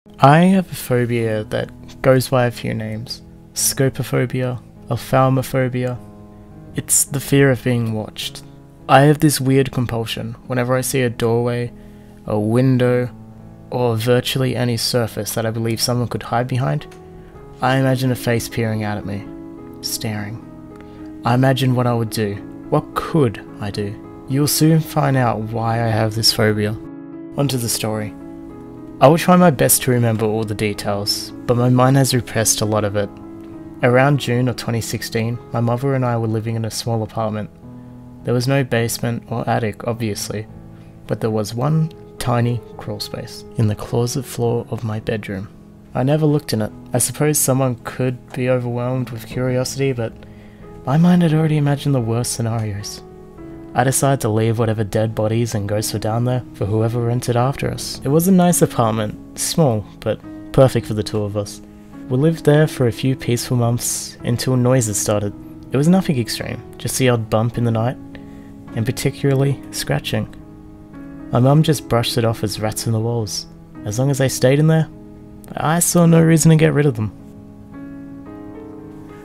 I have a phobia that goes by a few names. Scopophobia, ophthalmophobia. It's the fear of being watched. I have this weird compulsion whenever I see a doorway, a window, or virtually any surface that I believe someone could hide behind. I imagine a face peering out at me, staring. I imagine what I would do. What could I do? You'll soon find out why I have this phobia. Onto the story. I will try my best to remember all the details, but my mind has repressed a lot of it. Around June of 2016, my mother and I were living in a small apartment. There was no basement or attic, obviously, but there was one tiny crawl space in the closet floor of my bedroom. I never looked in it. I suppose someone could be overwhelmed with curiosity, but my mind had already imagined the worst scenarios. I decided to leave whatever dead bodies and ghosts were down there for whoever rented after us. It was a nice apartment, small, but perfect for the two of us. We lived there for a few peaceful months until noises started. It was nothing extreme, just the odd bump in the night, and particularly scratching. My mum just brushed it off as rats in the walls. As long as they stayed in there, I saw no reason to get rid of them.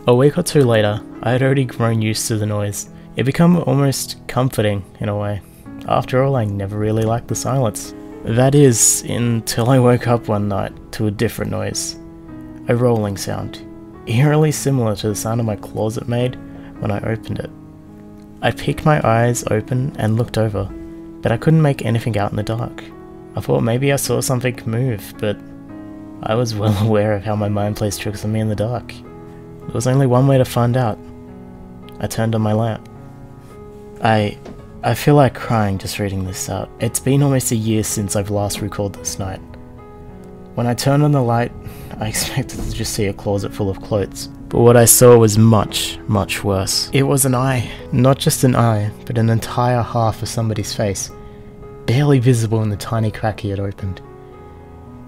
A week or two later, I had already grown used to the noise. It became almost comforting in a way. After all, I never really liked the silence. That is, until I woke up one night to a different noise. A rolling sound, eerily similar to the sound of my closet made when I opened it. I peeked my eyes open and looked over, but I couldn't make anything out in the dark. I thought maybe I saw something move, but I was well aware of how my mind plays tricks on me in the dark. There was only one way to find out. I turned on my lamp. I feel like crying just reading this out. It's been almost a year since I've last recalled this night. When I turned on the light, I expected to just see a closet full of clothes, but what I saw was much, much worse. It was an eye. Not just an eye, but an entire half of somebody's face, barely visible in the tiny crack he had opened.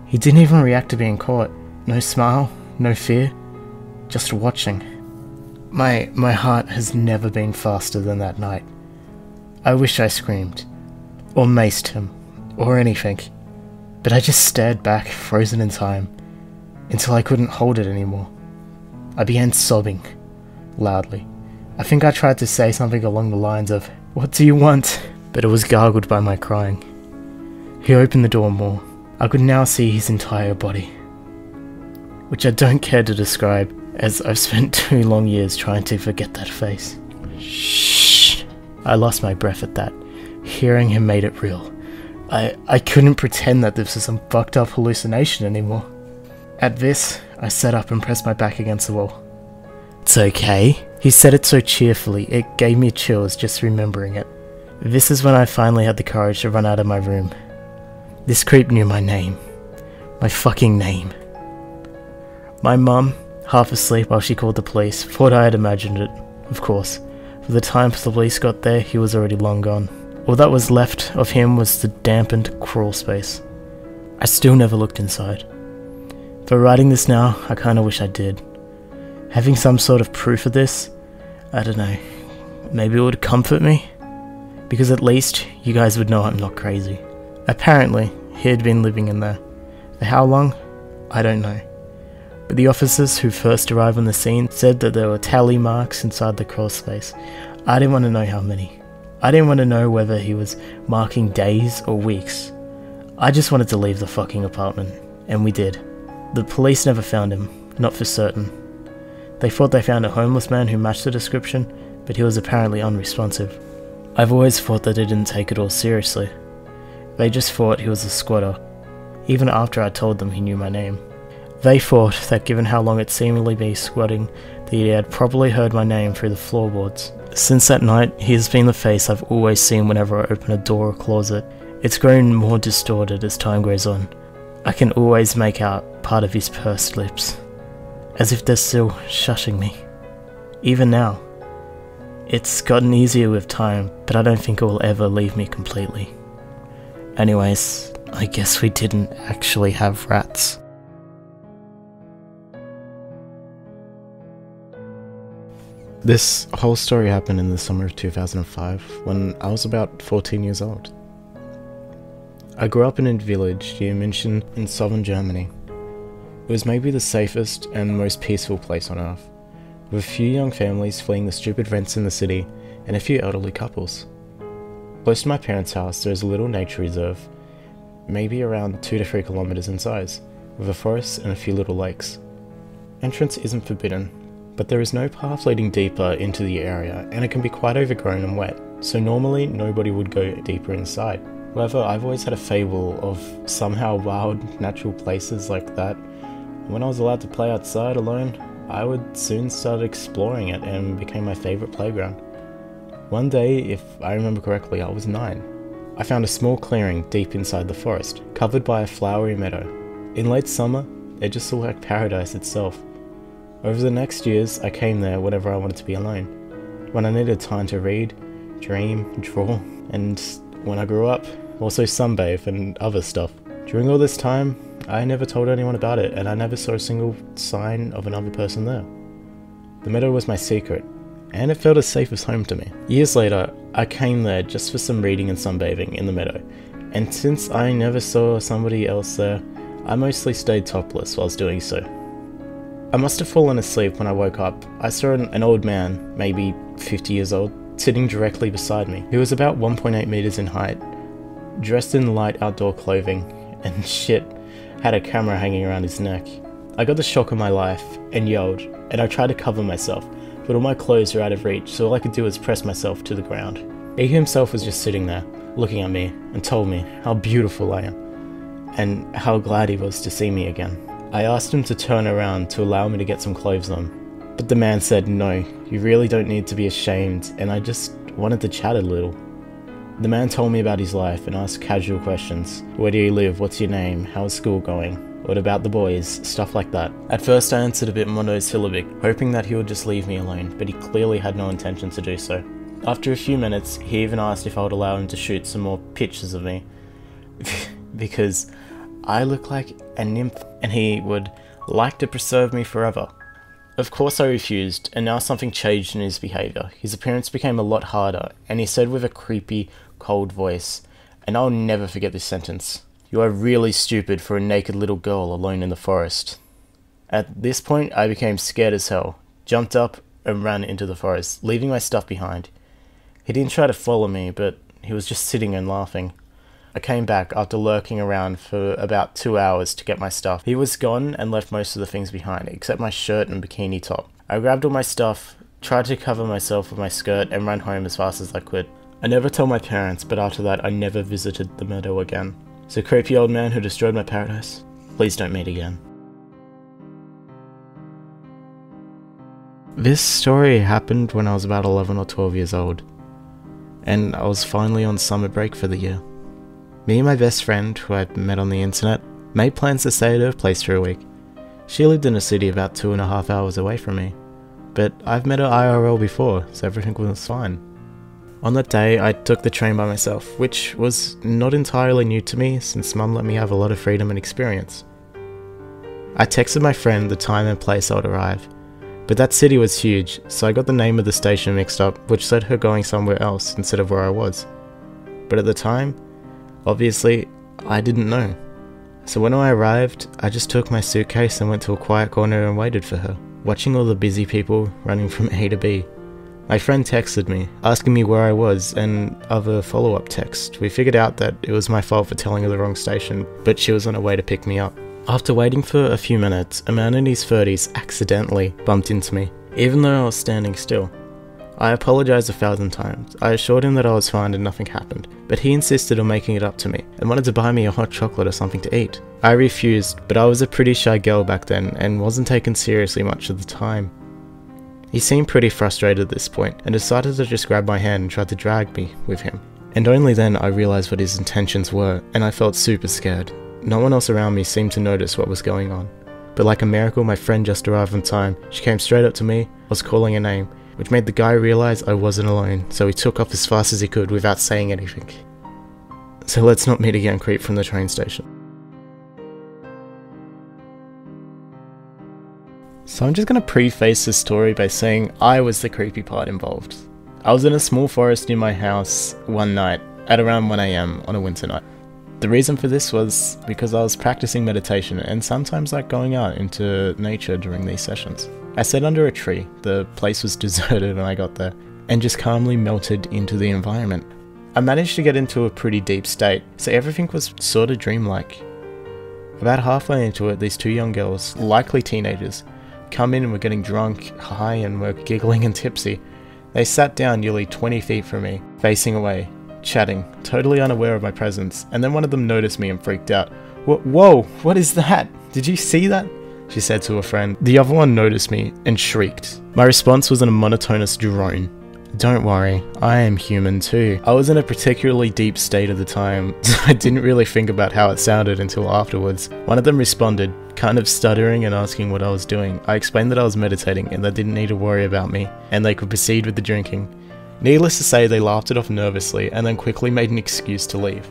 He didn't even react to being caught. No smile, no fear, just watching. My heart has never been faster than that night. I wish I screamed, or maced him, or anything, but I just stared back, frozen in time, until I couldn't hold it anymore. I began sobbing, loudly. I think I tried to say something along the lines of, "What do you want?" but it was gargled by my crying. He opened the door more. I could now see his entire body, which I don't care to describe, as I've spent 2 long years trying to forget that face. Shh! I lost my breath at that. Hearing him made it real. I couldn't pretend that this was some fucked up hallucination anymore. At this, I sat up and pressed my back against the wall. "It's okay." He said it so cheerfully, it gave me chills just remembering it. This is when I finally had the courage to run out of my room. This creep knew my name. My fucking name. My mum, half asleep while she called the police, thought I had imagined it. Of course. By the time the police got there, he was already long gone. All that was left of him was the dampened crawl space. I still never looked inside. For writing this now, I kinda wish I did. Having some sort of proof of this, I don't know, maybe it would comfort me? Because at least you guys would know I'm not crazy. Apparently, he had been living in there. For how long? I don't know. But the officers who first arrived on the scene said that there were tally marks inside the crawl space. I didn't want to know how many. I didn't want to know whether he was marking days or weeks. I just wanted to leave the fucking apartment, and we did. The police never found him, not for certain. They thought they found a homeless man who matched the description, but he was apparently unresponsive. I've always thought that they didn't take it all seriously. They just thought he was a squatter, even after I told them he knew my name. They thought that given how long it seemingly been squatting, that he had probably heard my name through the floorboards. Since that night, he has been the face I've always seen whenever I open a door or closet. It's grown more distorted as time goes on. I can always make out part of his pursed lips, as if they're still shushing me. Even now. It's gotten easier with time, but I don't think it will ever leave me completely. Anyways, I guess we didn't actually have rats. This whole story happened in the summer of 2005, when I was about 14 years old. I grew up in a village near München in southern Germany. It was maybe the safest and most peaceful place on earth, with a few young families fleeing the stupid rents in the city and a few elderly couples. Close to my parents' house there is a little nature reserve, maybe around 2 to 3 kilometers in size, with a forest and a few little lakes. Entrance isn't forbidden, but there is no path leading deeper into the area and it can be quite overgrown and wet, so normally nobody would go deeper inside. However, I've always had a fable of somehow wild natural places like that. When I was allowed to play outside alone, I would soon start exploring it and became my favourite playground. One day, if I remember correctly, I was 9. I found a small clearing deep inside the forest, covered by a flowery meadow. In late summer, it just looked like paradise itself. Over the next years, I came there whenever I wanted to be alone, when I needed time to read, dream, draw, and when I grew up, also sunbathe and other stuff. During all this time, I never told anyone about it, and I never saw a single sign of another person there. The meadow was my secret, and it felt as safe as home to me. Years later, I came there just for some reading and sunbathing in the meadow, and since I never saw somebody else there, I mostly stayed topless whilst doing so. I must have fallen asleep when I woke up. I saw an old man, maybe 50 years old, sitting directly beside me. He was about 1.8 meters in height, dressed in light outdoor clothing, and shit, had a camera hanging around his neck. I got the shock of my life and yelled, and I tried to cover myself, but all my clothes were out of reach, so all I could do was press myself to the ground. He himself was just sitting there, looking at me, and told me how beautiful I am, and how glad he was to see me again. I asked him to turn around to allow me to get some clothes on, but the man said, "No, you really don't need to be ashamed," and I just wanted to chat a little. The man told me about his life and asked casual questions. Where do you live? What's your name? How's school going? What about the boys? Stuff like that. At first I answered a bit monosyllabic, hoping that he would just leave me alone, but he clearly had no intention to do so. After a few minutes, he even asked if I would allow him to shoot some more pictures of me, because I look like a nymph and he would like to preserve me forever. Of course I refused, and now something changed in his behaviour. His appearance became a lot harder, and he said with a creepy, cold voice, and I'll never forget this sentence, "You are really stupid for a naked little girl alone in the forest." At this point I became scared as hell, jumped up and ran into the forest, leaving my stuff behind. He didn't try to follow me, but he was just sitting and laughing. I came back after lurking around for about 2 hours to get my stuff. He was gone and left most of the things behind, except my shirt and bikini top. I grabbed all my stuff, tried to cover myself with my skirt, and ran home as fast as I could. I never told my parents, but after that I never visited the meadow again. So creepy old man who destroyed my paradise, please don't meet again. This story happened when I was about 11 or 12 years old, and I was finally on summer break for the year. Me and my best friend, who I'd met on the internet, made plans to stay at her place for a week. She lived in a city about 2.5 hours away from me, but I've met her IRL before, so everything was fine. On that day, I took the train by myself, which was not entirely new to me since Mum let me have a lot of freedom and experience. I texted my friend the time and place I would arrive, but that city was huge, so I got the name of the station mixed up, which said her going somewhere else instead of where I was. But at the time, obviously, I didn't know. So when I arrived, I just took my suitcase and went to a quiet corner and waited for her, watching all the busy people running from A to B. My friend texted me, asking me where I was and other follow-up texts. We figured out that it was my fault for telling her the wrong station, but she was on her way to pick me up. After waiting for a few minutes, a man in his 30s accidentally bumped into me, even though I was standing still. I apologized 1,000 times. I assured him that I was fine and nothing happened, but he insisted on making it up to me and wanted to buy me a hot chocolate or something to eat. I refused, but I was a pretty shy girl back then and wasn't taken seriously much at the time. He seemed pretty frustrated at this point and decided to just grab my hand and try to drag me with him. And only then I realized what his intentions were, and I felt super scared. No one else around me seemed to notice what was going on. But like a miracle, my friend just arrived on time. She came straight up to me, was calling her name, which made the guy realize I wasn't alone, so he took off as fast as he could without saying anything. So let's not meet again, creep from the train station. So I'm just going to preface this story by saying I was the creepy part involved. I was in a small forest near my house one night at around 1 AM on a winter night. The reason for this was because I was practicing meditation and sometimes like going out into nature during these sessions. I sat under a tree, the place was deserted when I got there, and just calmly melted into the environment. I managed to get into a pretty deep state, so everything was sort of dreamlike. About halfway into it, these two young girls, likely teenagers, come in and were getting drunk, high, and were giggling and tipsy. They sat down nearly 20 feet from me, facing away, chatting, totally unaware of my presence, and then one of them noticed me and freaked out. Whoa, what is that? Did you see that? She said to a friend. The other one noticed me and shrieked. My response was in a monotonous drone. Don't worry, I am human too. I was in a particularly deep state at the time, so I didn't really think about how it sounded until afterwards. One of them responded, kind of stuttering and asking what I was doing. I explained that I was meditating and they didn't need to worry about me, and they could proceed with the drinking. Needless to say, they laughed it off nervously and then quickly made an excuse to leave.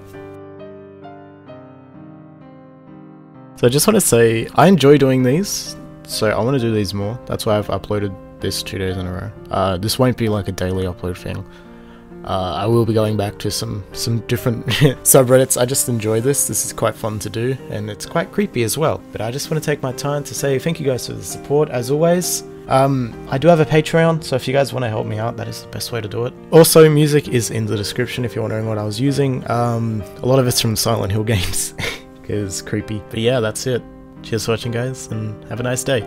So I just want to say, I enjoy doing these, so I want to do these more. That's why I've uploaded this 2 days in a row. This won't be like a daily upload thing. I will be going back to some different subreddits. I just enjoy this. This is quite fun to do, and it's quite creepy as well. But I just want to take my time to say thank you guys for the support, as always. I do have a Patreon, so if you guys want to help me out, that is the best way to do it. Also, music is in the description if you're wondering what I was using. A lot of it's from Silent Hill games, because creepy. But yeah, that's it. Cheers for watching, guys, and have a nice day.